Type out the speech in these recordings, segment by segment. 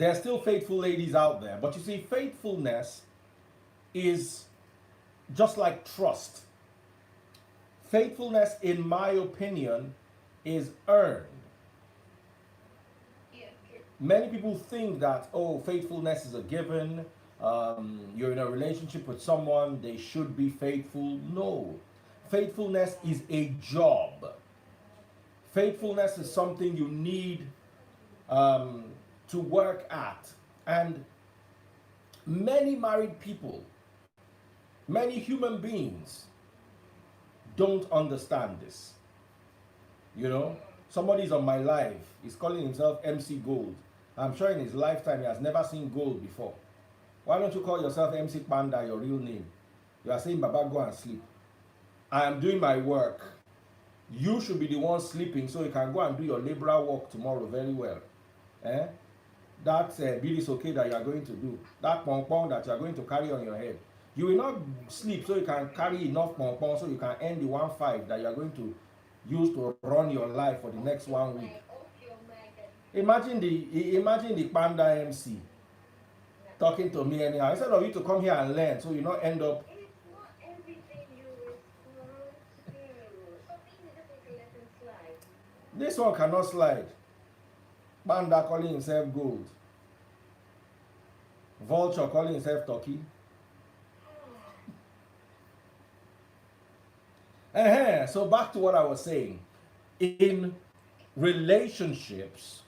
There's still faithful ladies out there. But you see, faithfulness is just like trust. Faithfulness, in my opinion, is earned. Many people think that, oh, faithfulness is a given. You're in a relationship with someone, they should be faithful. No. Faithfulness is a job. Faithfulness is something you need um, to work at. And many married people, many human beings don't understand this. You know, somebody's on my live, he's calling himself MC Gold. I'm sure in his lifetime he has never seen gold before. Why don't you call yourself MC Panda, your real name? You are saying, Baba, go and sleep. I am doing my work. You should be the one sleeping so you can go and do your laborer work tomorrow very well. Eh? That beauty okay that you are going to do, that pong pong that you are going to carry on your head. You will not sleep so you can carry enough pong pong so you can earn the 1.5 that you are going to use to run your life for the next 1 week. Imagine the Panda MC talking to me anyhow. Instead of you to come here and learn, so you not end up. This one cannot slide. Panda calling himself gold. Vulture calling himself turkey. So back to what I was saying. In relationships,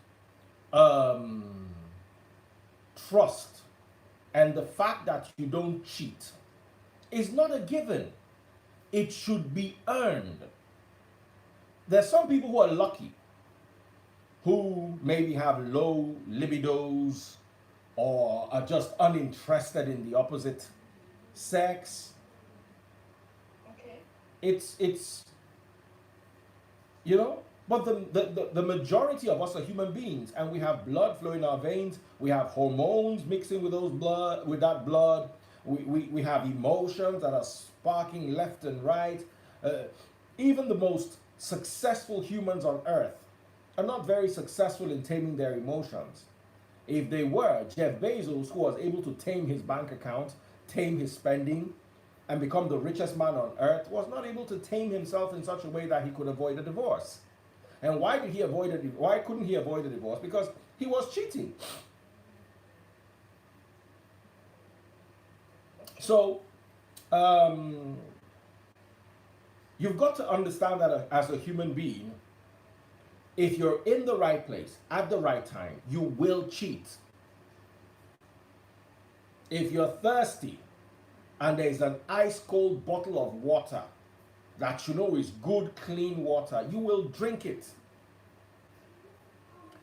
trust and the fact that you don't cheat is not a given. It should be earned. There's some people who are lucky, who maybe have low libidos or are just uninterested in the opposite sex. Okay. It's you know, but the majority of us are human beings, and we have blood flowing in our veins. We have hormones mixing with that blood. We have emotions that are sparking left and right. Even the most successful humans on earth are not very successful in taming their emotions. If they were, Jeff Bezos, who was able to tame his bank account, tame his spending, and become the richest man on earth, was not able to tame himself in such a way that he could avoid a divorce. And why couldn't he avoid a divorce? Because he was cheating. So, you've got to understand that as a human being, if you're in the right place at the right time, you will cheat. If you're thirsty and there's an ice cold bottle of water that you know is good, clean water, you will drink it.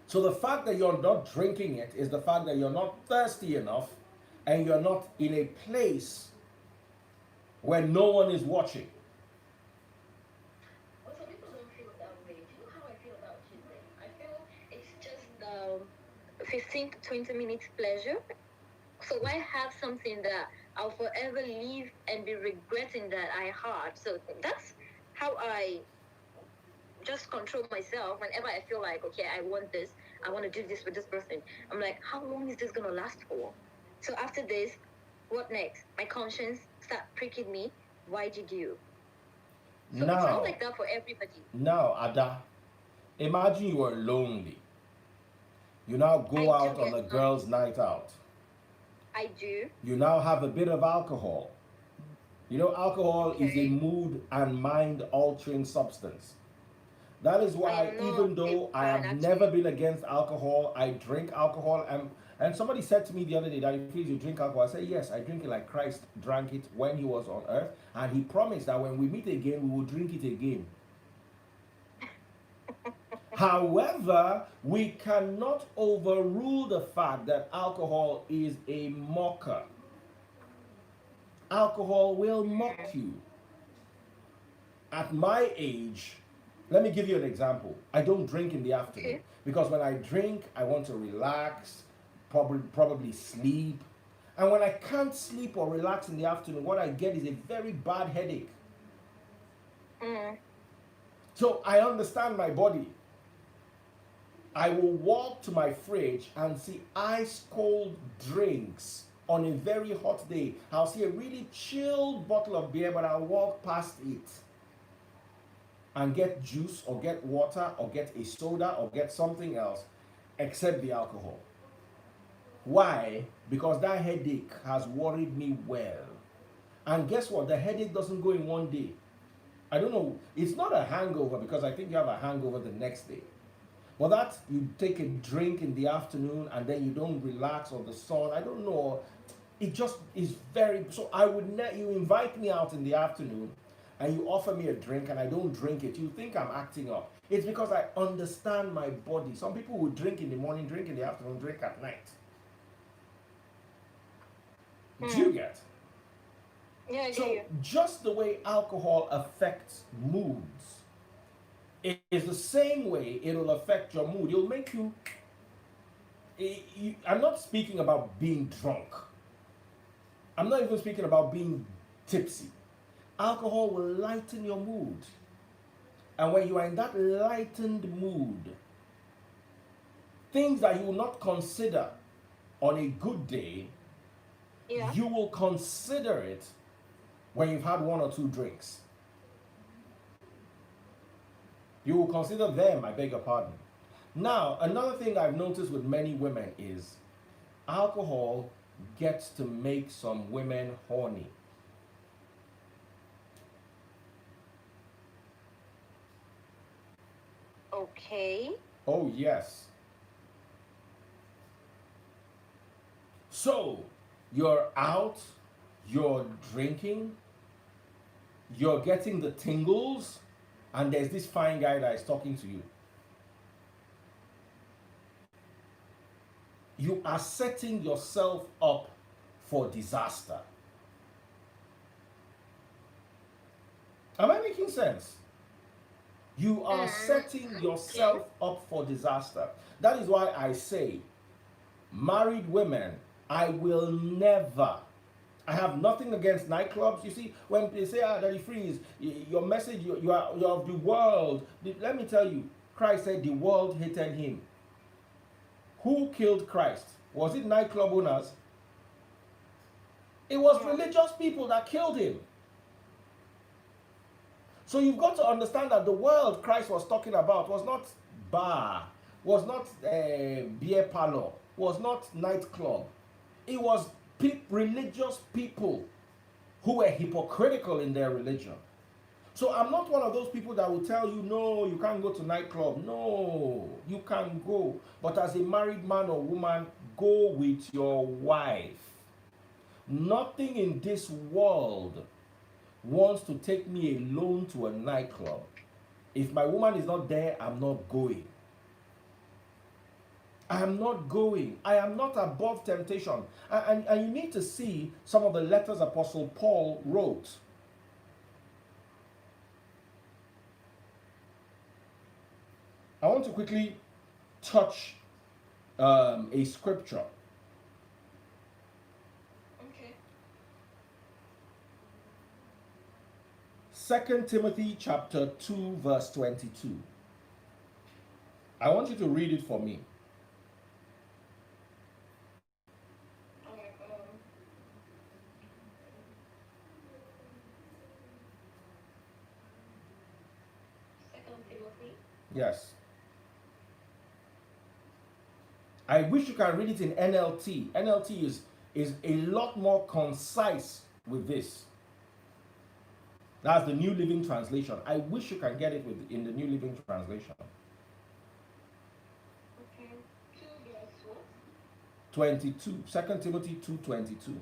So the fact that you're not drinking it is the fact that you're not thirsty enough and you're not in a place where no one is watching. Also, people don't feel that way. Do you know how I feel about cheating? I feel it's just 15 to 20 minutes pleasure. So why have something that I'll forever live and be regretting that I had? So that's how I just control myself whenever I feel like, okay, I want this, I want to do this with this person. I'm like, how long is this going to last for? So after this, what next? My conscience start pricking me. Why did you? So it's not like that for everybody. Now, Ada, imagine you are lonely. You now go out on a girl's night out. I do. You now have a bit of alcohol. You know, alcohol is a mood and mind altering substance. That is why, even though I have never been against alcohol, I drink alcohol. And somebody said to me the other day that if you drink alcohol, I said, yes, I drink it like Christ drank it when he was on earth. And he promised that when we meet again, we will drink it again. However, we cannot overrule the fact that alcohol is a mocker. Alcohol will mock you. At my age, let me give you an example. I don't drink in the afternoon because when I drink, I want to relax, probably sleep. And when I can't sleep or relax in the afternoon, what I get is a very bad headache. So I understand my body. I will walk to my fridge and see ice cold drinks on a very hot day. I'll see a really chilled bottle of beer, but I'll walk past it and get juice or get water or get a soda or get something else except the alcohol. Why? Because that headache has worried me well. And guess what? The headache doesn't go in one day. I don't know. It's not a hangover because I think you have a hangover the next day. But that you take a drink in the afternoon and then you don't relax on the sun. I don't know. It just is very. So I would you invite me out in the afternoon and you offer me a drink and I don't drink it. You think I'm acting up. It's because I understand my body. Some people would drink in the morning, drink in the afternoon, drink at night. Do you get? Yeah, I So do. just the way alcohol affects moods, it is the same way it will affect your mood. It'll make you. I'm not speaking about being drunk. I'm not even speaking about being tipsy. Alcohol will lighten your mood. And when you are in that lightened mood, things that you will not consider on a good day, Yeah. you will consider it when you've had one or two drinks. You will consider them, I beg your pardon. Now, another thing I've noticed with many women is alcohol gets to make some women horny. Okay. Oh, yes. So, you're out, you're drinking, you're getting the tingles, and there's this fine guy that is talking to you. You are setting yourself up for disaster. Am I making sense? You are setting yourself up for disaster. That is why I say, married women, I will never. I have nothing against nightclubs. You see, when they say, Daddy Freeze, your message, you're of the world. Let me tell you, Christ said the world hated him. Who killed Christ? Was it nightclub owners? It was religious people that killed him. So you've got to understand that the world Christ was talking about was not bar, was not beer parlor, was not nightclub. It was religious people who were hypocritical in their religion. So I'm not one of those people that will tell you, no, you can't go to nightclub. No, you can go. But as a married man or woman, go with your wife. Nothing in this world wants to take me alone to a nightclub. If my woman is not there, I'm not going. I am not going. I am not above temptation. And you need to see some of the letters Apostle Paul wrote. I want to quickly touch a scripture. Okay. 2 Timothy chapter 2 verse 22. I want you to read it for me. Yes. I wish you can read it in NLT. NLT is a lot more concise with this. That's the New Living Translation. I wish you can get it in the New Living Translation. Okay. 2 verse what? 22. 2 Timothy 2:22.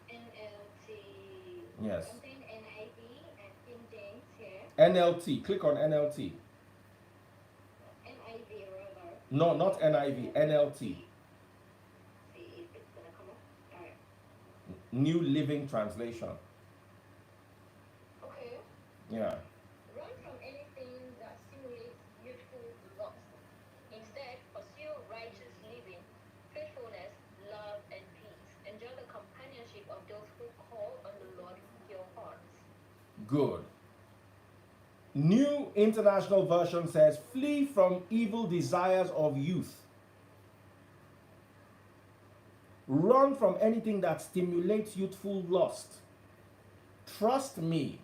NLT. Yes. Something NIV and King James here. NLT. Click on NLT. NIV rather. No, not NIV. NLT. See if it's gonna come up. Alright. New Living Translation. Okay. Yeah. Run from anything that simulates youthful lust. Instead, pursue righteous living, faithfulness, love, and peace. Enjoy the companionship of those who call on the Lord with your hearts. Good. New International Version says, flee from evil desires of youth. Run from anything that stimulates youthful lust. Trust me,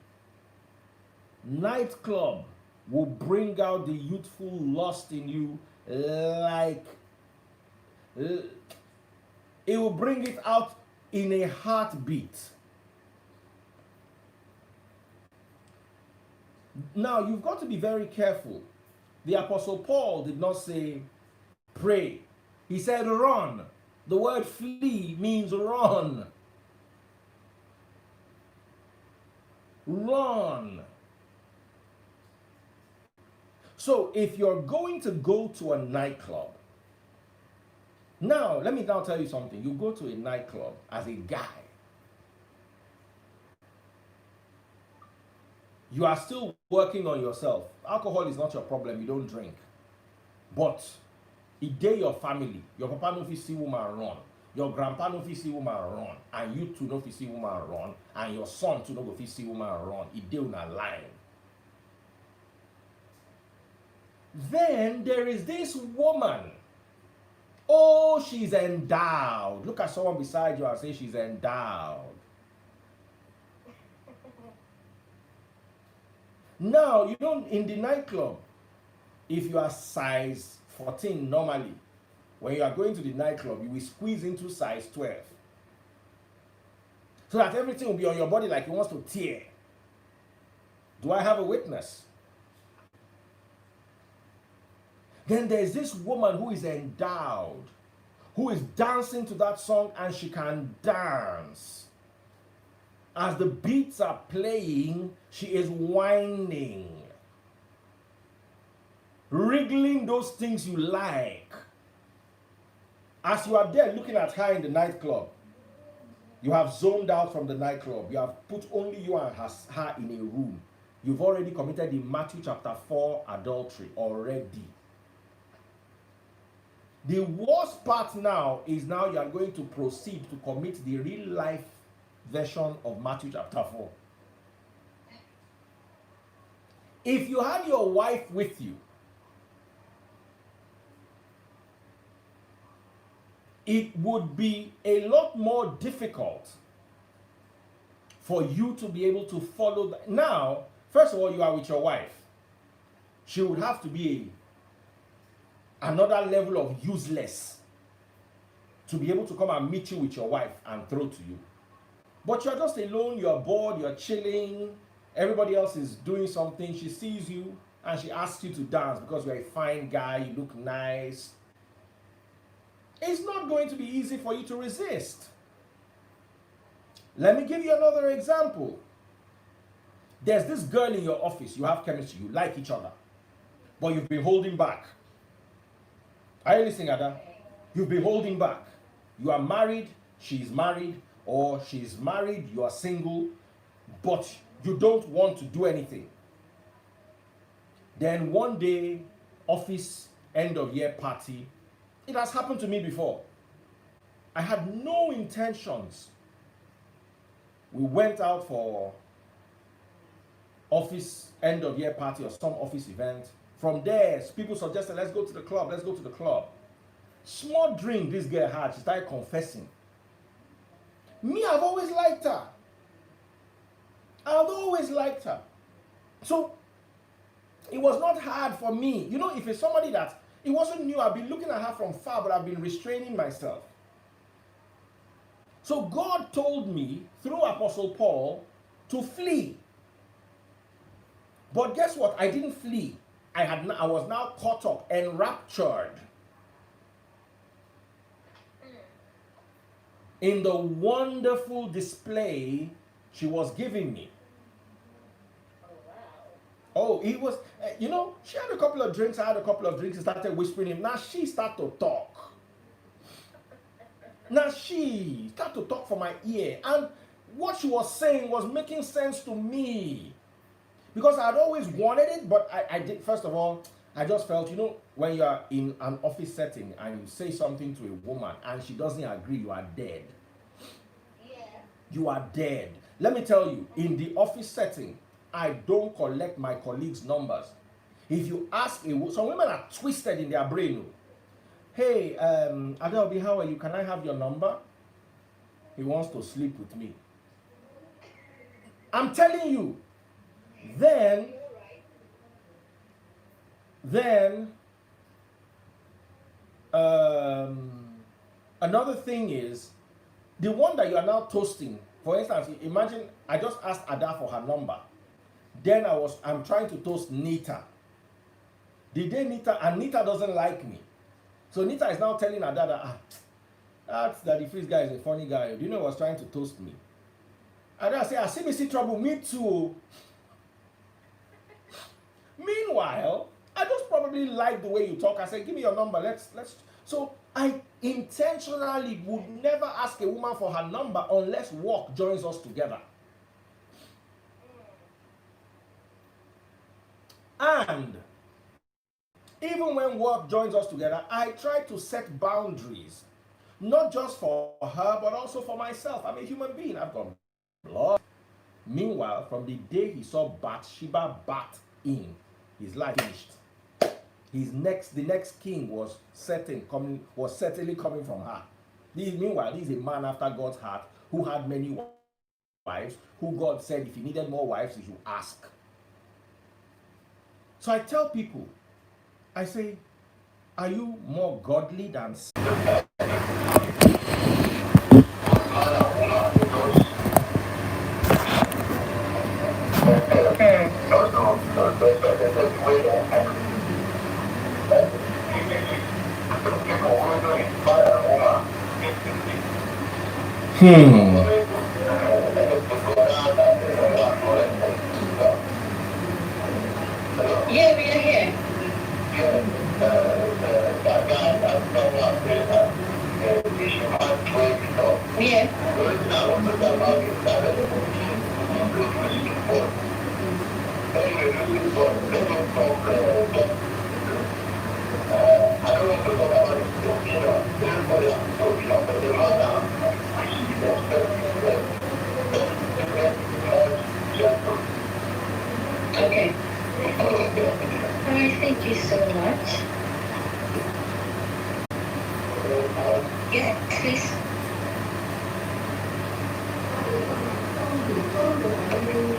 nightclub will bring out the youthful lust in you like it will bring it out in a heartbeat. Now, you've got to be very careful. The Apostle Paul did not say pray. He said run. The word flee means run. Run. So if you're going to go to a nightclub, now let me now tell you something. You go to a nightclub as a guy, you are still working on yourself. Alcohol is not your problem, you don't drink. But it dey your family. Your papa no fit see woman run. Your grandpa no fit see woman run. And you too no fit see woman run. And your son too no go fit see woman run. It dey una line. Then there is this woman. Oh, she's endowed. Look at someone beside you and say she's endowed. Now, you know, in the nightclub, if you are size 14 normally, when you are going to the nightclub, you will squeeze into size 12. So that everything will be on your body like it wants to tear. Do I have a witness? Then there's this woman who is endowed, who is dancing to that song, and she can dance. As the beats are playing, she is whining, wriggling those things you like. As you are there looking at her in the nightclub, you have zoned out from the nightclub. You have put only you and her in a room. You've already committed in Matthew chapter 4 adultery already. The worst part now is now you are going to proceed to commit the real life version of Matthew chapter 4. If you had your wife with you, it would be a lot more difficult for you to be able to follow. Now, first of all, you are with your wife. She would have to be another level of useless to be able to come and meet you with your wife and throw to you. But you're just alone, you're bored, you're chilling, everybody else is doing something, she sees you and she asks you to dance because you're a fine guy, you look nice. It's not going to be easy for you to resist. Let me give you another example. There's this girl in your office, you have chemistry, you like each other, but you've been holding back. Are you listening, Ada? You've been holding back. You are married, she's married, or she's married, you are single, but you don't want to do anything. Then one day, office end of year party, it has happened to me before. I had no intentions. We went out for office end of year party or some office event. From there, people suggested, let's go to the club, let's go to the club. Small drink this girl had, she started confessing. Me, I've always liked her. I've always liked her. So, it was not hard for me. You know, if it's somebody that, it wasn't new, I've been looking at her from far, but I've been restraining myself. So God told me, through Apostle Paul, to flee. But guess what? I didn't flee. I was now caught up, enraptured in the wonderful display she was giving me. Oh, it was, you know, she had a couple of drinks, I had a couple of drinks, and started whispering him. Now she started to talk. Now she started to talk for my ear. And what she was saying was making sense to me. Because I had always wanted it, but I did, first of all, I just felt, you know, when you are in an office setting and you say something to a woman and she doesn't agree, you are dead. Yeah. You are dead. Let me tell you, in the office setting, I don't collect my colleagues' numbers. If you ask some women are twisted in their brain. Hey, Adelby, how are you? Can I have your number? He wants to sleep with me. I'm telling you. Then another thing is the one that you are now toasting. For instance, imagine I just asked Ada for her number. Then I'm trying to toast Nita. The day Nita doesn't like me. So Nita is now telling Ada that the Freeze guy is a funny guy. Do you know he was trying to toast me? Ada say, I see me see trouble, me too. Meanwhile, I just probably like the way you talk. I said, give me your number. Let's. So I intentionally would never ask a woman for her number unless work joins us together. And even when work joins us together, I try to set boundaries, not just for her, but also for myself. I'm a human being. I've got blood. Meanwhile, from the day he saw Bathsheba bat in, his life finished. The next king was certainly coming from her. Meanwhile, he's a man after God's heart who had many wives, who God said if he needed more wives, he should ask. So I tell people, I say, are you more godly than Yeah, we are here. Yeah. Okay. All right, thank you so much. Yes, please.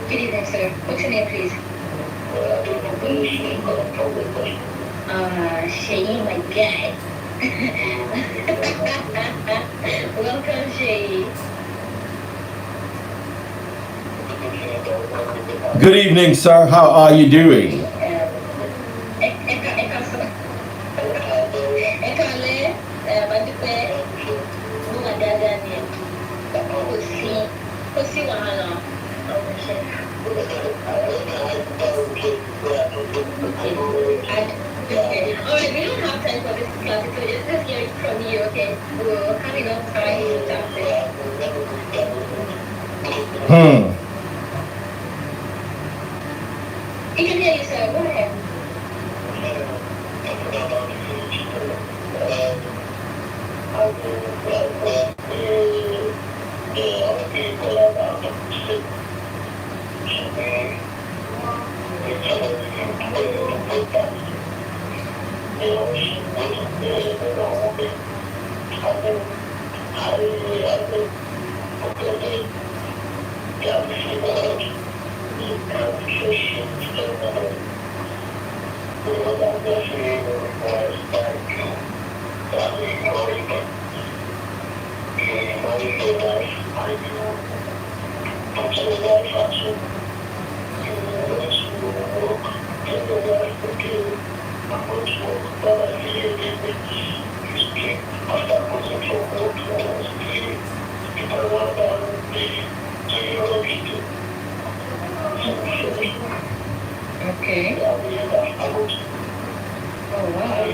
Good evening, sir. What's your name, please? Shayi, my guy. Welcome, Shayi. Good evening, sir. How are you doing? Alright, we don't have time for this class, so just hear it from you, okay? We'll have enough time to talk this. You can hear you, sir. Go ahead. Okay. Oh, wow.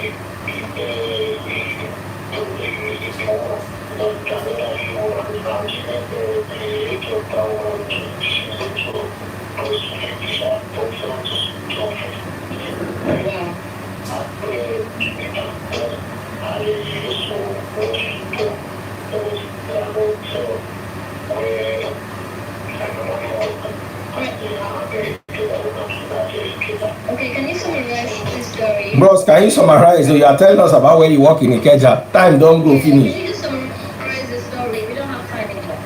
Bros, can you summarize? So you are telling us about where you work in Ikeja. Time don't go finish. Can you just summarize the story? We don't have time anymore.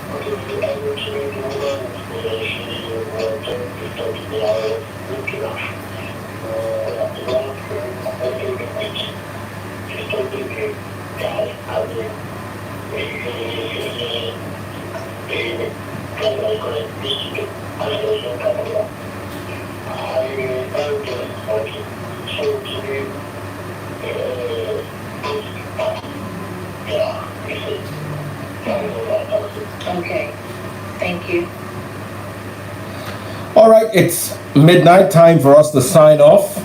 Okay, thank you. All right, it's midnight, time for us to sign off.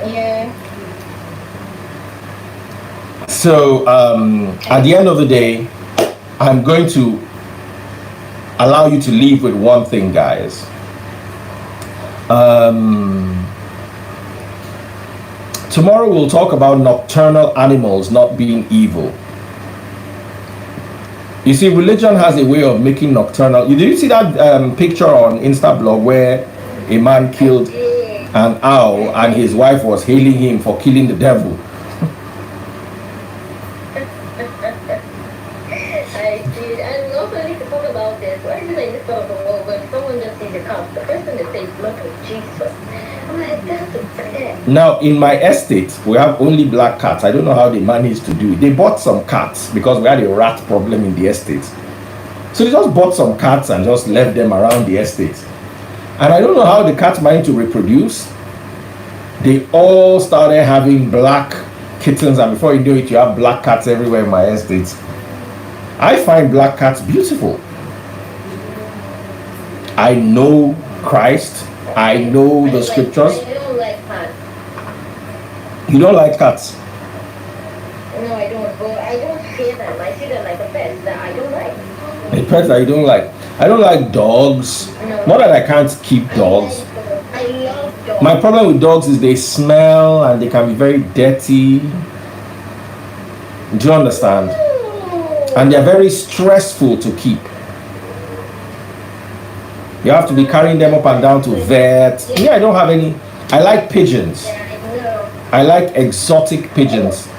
Yeah. So at the end of the day, I'm going to allow you to leave with one thing, guys. Tomorrow we'll talk about nocturnal animals not being evil. You see, religion has a way of making nocturnal. Did you see that picture on Instablog where a man killed an owl and his wife was hailing him for killing the devil? I did. And we also need to talk about this. Why did I just talk about when someone just sees the cops? The first thing they say is blood of Jesus. I'm like, that's bad. Now, in my estate, we have only black cats. I don't know how they managed to do it. They bought some cats because we had a rat problem in the estate. So they just bought some cats and just left them around the estate. And I don't know how the cats managed to reproduce. They all started having black kittens, and before you know it, you have black cats everywhere in my estate. I find black cats beautiful. I know Christ. I know the scriptures. I don't like cats. You don't like cats? No, I don't. But I don't fear them. I see them like a pet that I don't like. A pet that you don't like? I don't like dogs. No. Not that I can't keep dogs. I love dogs. My problem with dogs is they smell and they can be very dirty. Do you understand? And they're very stressful to keep. You have to be carrying them up and down to vets. Yeah, I don't have any. I like pigeons. Yeah, I know. I like exotic pigeons.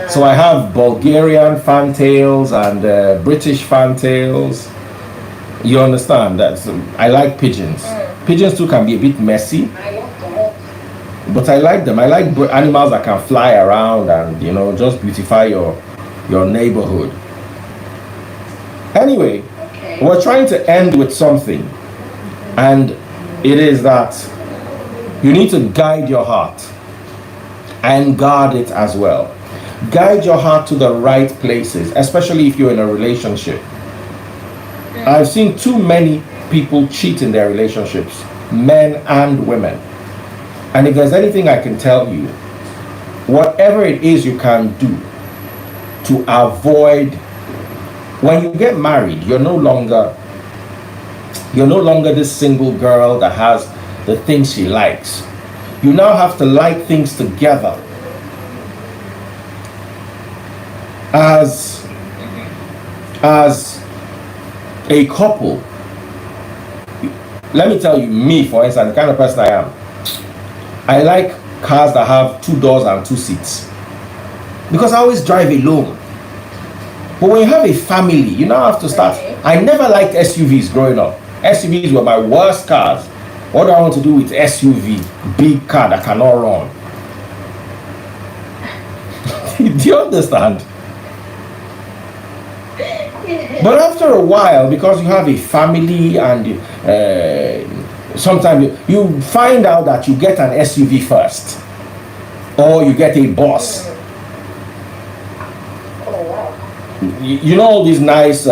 So I have Bulgarian fantails and British fantails. You understand that? So I like pigeons. Pigeons too can be a bit messy, I love dogs. but I like them. I like animals that can fly around and, you know, just beautify your neighborhood. Anyway, Okay. we're trying to end with something, and it is that you need to guide your heart and guard it as well. Guide your heart to the right places, especially if you're in a relationship. I've seen too many people cheat in their relationships, men and women. And if there's anything I can tell you, whatever it is you can do to avoid, when you get married, you're no longer this single girl that has the things she likes. You now have to like things together. As a couple, let me tell you, me for instance, the kind of person I am, I like cars that have 2 doors and 2 seats because I always drive alone. But when you have a family, you now have to start. I never liked SUVs growing up. SUVs were my worst cars. What do I want to do with SUV? Big car that cannot run. Do you understand? But after a while, because you have a family and sometimes you find out that you get an SUV first, or you get a bus. You know all these nice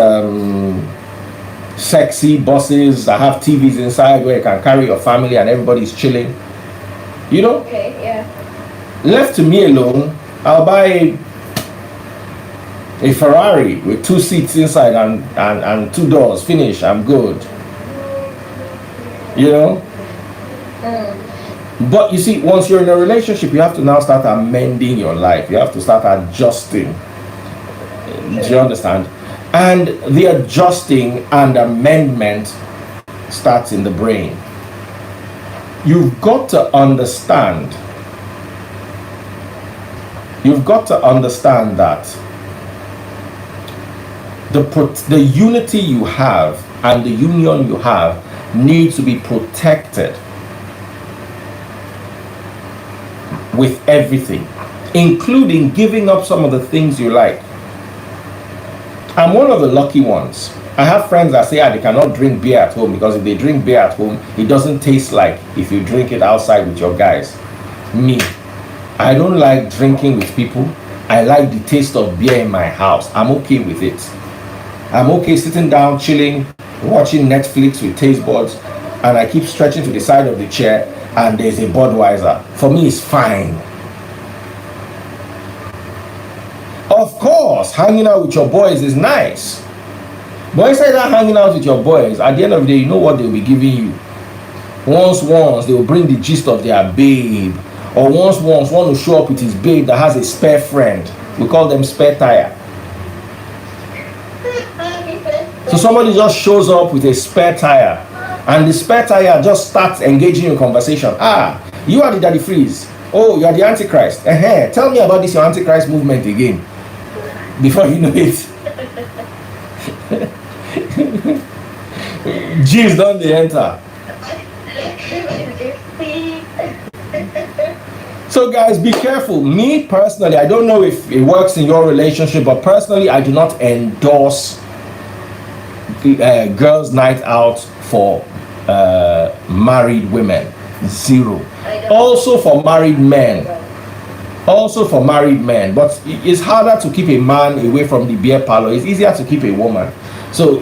sexy buses that have TVs inside where you can carry your family and everybody's chilling. You know? Okay, yeah. Left to me alone, I'll buy a Ferrari with 2 seats inside and 2 doors. Finish, I'm good. You know? But you see, once you're in a relationship, you have to now start amending your life. You have to start adjusting. Do you understand? And the adjusting and amendment starts in the brain. You've got to understand. You've got to understand that the unity you have and the union you have needs to be protected with everything, including giving up some of the things you like. I'm one of the lucky ones. I have friends that say they cannot drink beer at home because if they drink beer at home, it doesn't taste like if you drink it outside with your guys. Me, I don't like drinking with people. I like the taste of beer in my house. I'm okay with it. I'm okay sitting down, chilling, watching Netflix with taste buds, and I keep stretching to the side of the chair and there's a Budweiser. For me, it's fine. Of course, hanging out with your boys is nice. But instead of hanging out with your boys, at the end of the day, you know what they'll be giving you? Once, they will bring the gist of their babe. Or once, want to show up with his babe that has a spare friend. We call them spare tire. So somebody just shows up with a spare tire. And the spare tire just starts engaging in conversation. You are the Daddy Freeze. Oh, you are the Antichrist. Tell me about this your Antichrist movement again. Before you know it. Jeans don't they enter. So guys, be careful. Me personally, I don't know if it works in your relationship, but personally, I do not endorse girls' night out for married women. Zero. Also for married men. But it's harder to keep a man away from the beer parlor. It's easier to keep a woman. So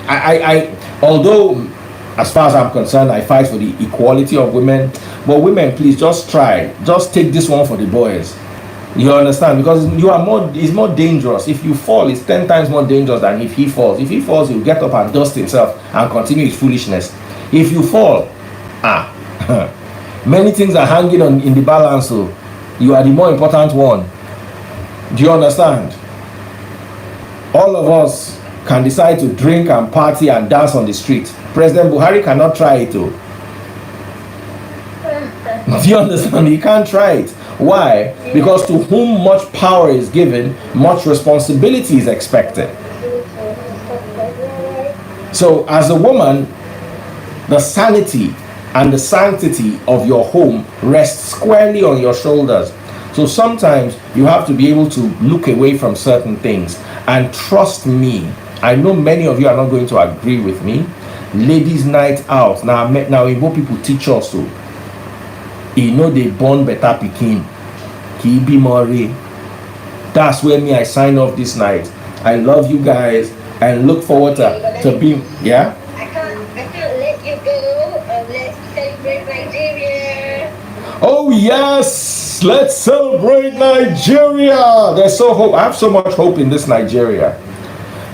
I although as far as I'm concerned, I fight for the equality of women. But women, please just try. Just take this one for the boys. You understand? Because it's more dangerous. If you fall, it's 10 times more dangerous than if he falls. If he falls, he'll get up and dust himself and continue his foolishness. If you fall, many things are hanging in the balance. So you are the more important one. Do you understand? All of us can decide to drink and party and dance on the street. President Buhari cannot try it too. Do you understand? He can't try it. Why? Because to whom much power is given, much responsibility is expected. So as a woman, the sanity and the sanctity of your home rests squarely on your shoulders. So sometimes you have to be able to look away from certain things. And trust me, I know many of you are not going to agree with me. Ladies' night out. Now Igbo people teach us so. You know they born better pikin. Ki be more. That's where I sign off this night. I love you guys and look forward to being, yeah? I can't let you go. Let's celebrate Nigeria. Oh yes, let's celebrate Nigeria. There's so hope. I have so much hope in this Nigeria.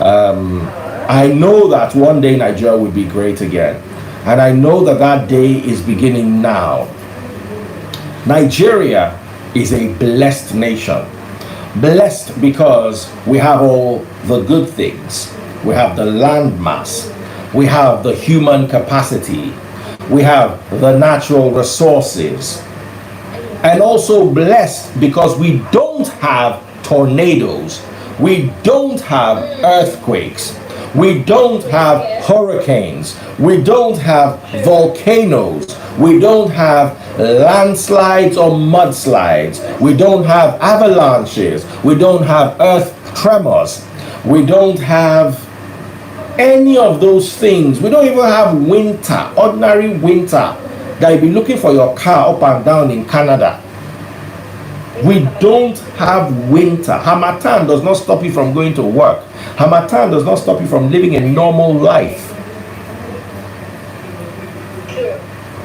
I know that one day Nigeria will be great again. And I know that day is beginning now. Nigeria is a blessed nation. Blessed because we have all the good things. We have the land mass. We have the human capacity. We have the natural resources. And also blessed because we don't have tornadoes. We don't have earthquakes. We don't have hurricanes. We don't have volcanoes. We don't have landslides or mudslides. We don't have avalanches. We don't have earth tremors. We don't have any of those things. We don't even have winter, ordinary winter, that you'll be looking for your car up and down in Canada. We don't have winter. Harmattan does not stop you from going to work. Harmattan does not stop you from living a normal life.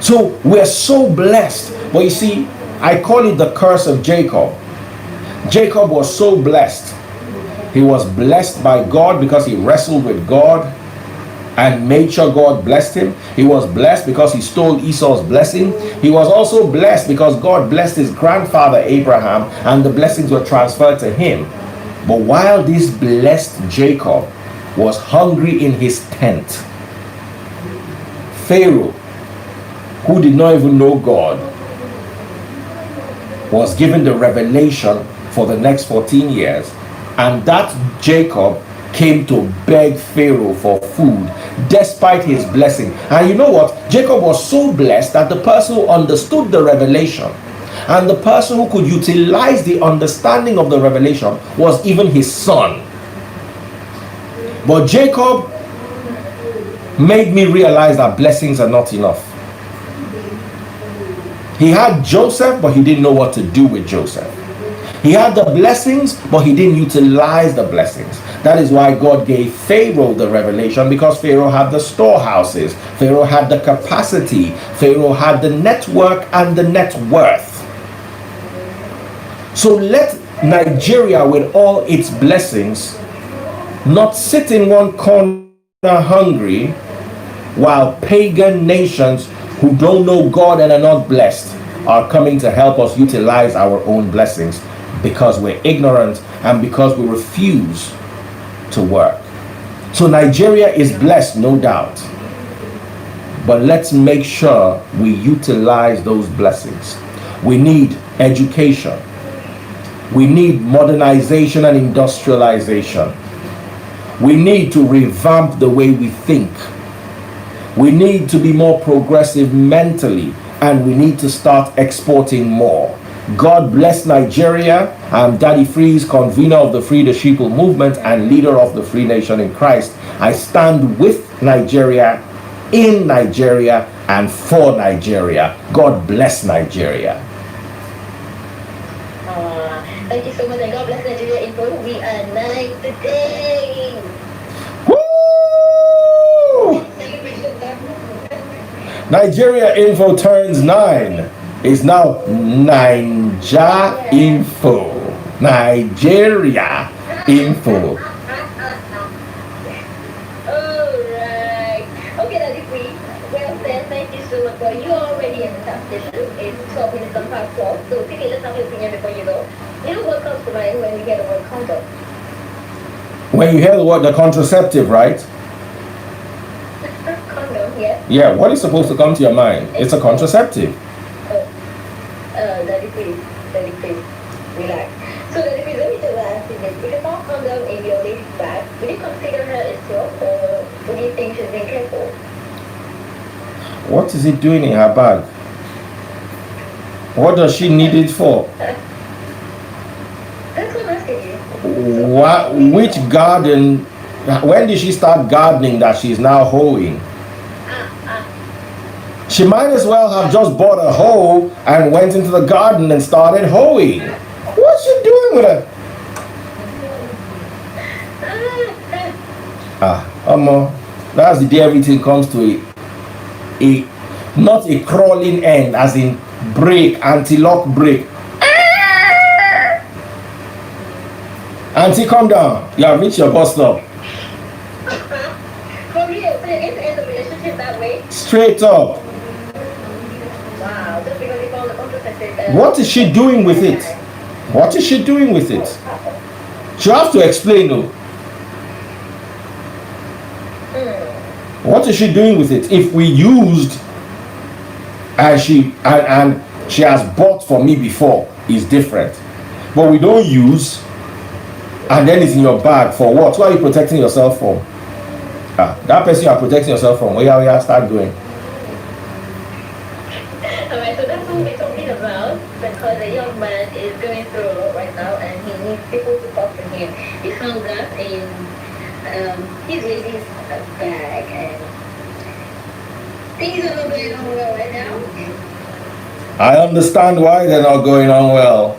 So we're so blessed. But you see, I call it the curse of Jacob. Jacob was so blessed. He was blessed by God because he wrestled with God and made sure God blessed him. He was blessed because he stole Esau's blessing. He was also blessed because God blessed his grandfather Abraham and the blessings were transferred to him. But while this blessed Jacob was hungry in his tent, Pharaoh who did not even know God, was given the revelation for the next 14 years, and that Jacob came to beg Pharaoh for food despite his blessing. And you know what? Jacob was so blessed that the person who understood the revelation and the person who could utilize the understanding of the revelation was even his son. But Jacob made me realize that blessings are not enough. He had Joseph, but he didn't know what to do with Joseph. He had the blessings, but he didn't utilize the blessings. That is why God gave Pharaoh the revelation, because Pharaoh had the storehouses, Pharaoh had the capacity, Pharaoh had the network and the net worth. So let Nigeria, with all its blessings, not sit in one corner hungry, while pagan nations who don't know God and are not blessed are coming to help us utilize our own blessings, because we're ignorant and because we refuse to work. So Nigeria is blessed, no doubt, but let's make sure we utilize those blessings. We need education. We need modernization and industrialization. We need to revamp the way we think. We need to be more progressive mentally, and we need to start exporting more. God bless Nigeria. I'm Daddy Freeze, convener of the Free the Sheeple movement and leader of the Free Nation in Christ. I stand with Nigeria, in Nigeria, and for Nigeria. God bless Nigeria. Thank you so much, and God bless Nigeria Info. We are 9 today. Woo! Nigeria Info turns 9. It's now Ninja Info. Nigeria Info. Alright. Okay, Daddy Free. Well then, thank you so much. You're already in the top station. It's 12 minutes on past 12. So take a listen to your opinion before you go. You know what comes to mind when you hear the word condom? When you hear the word the contraceptive, right? Condom, yes. Yeah, what is supposed to come to your mind? It's a contraceptive. Daddy please, relax. So Daddy please, let me just ask you this. If you found condom in your lady's bag, would you consider her a slut, or would you think she's being careful? What is it doing in her bag? What does she need it for? That's what I'm asking you. What, which garden? When did she start gardening that she's now hoeing? She might as well have just bought a hoe and went into the garden and started hoeing. What's she doing with it? That's the day everything comes to a not a crawling end, as in brake, anti-lock brake. Auntie, come down. You have reached your bus stop. For real, so you're going to end the relationship that way? Straight up. Wow, just because you found the contraceptive. What is she doing with it? What is she doing with it? She has to explain, though. What is she doing with it? If we used and she has bought for me before, is different. But we don't use, and then it's in your bag for what? What are you protecting yourself from? That person you are protecting yourself from. Yeah, start going. Alright, so that's what we're talking about, because a young man is going through a lot right now and he needs people to talk to him. He found that in his lady's bag, and things are not going on well right now. I understand why they're not going on well.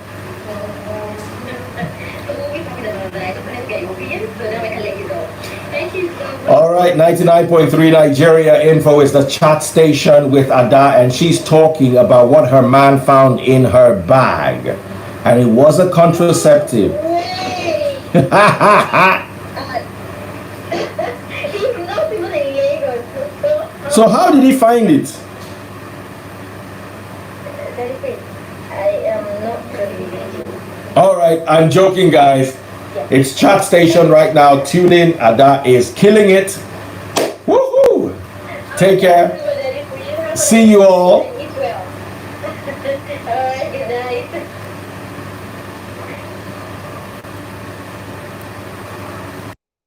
So we'll be talking about that. So let's get your opinion, so now I can let you go. Thank you so much. All right, 99.3 Nigeria Info is the chat station with Ada, and she's talking about what her man found in her bag, and it was a contraceptive. So how did he find it? I am not really. All right, I'm joking, guys. It's chat station right now. Tune in. Ada is killing it. Woohoo! Take care. See you all. Eat well. All right, good night.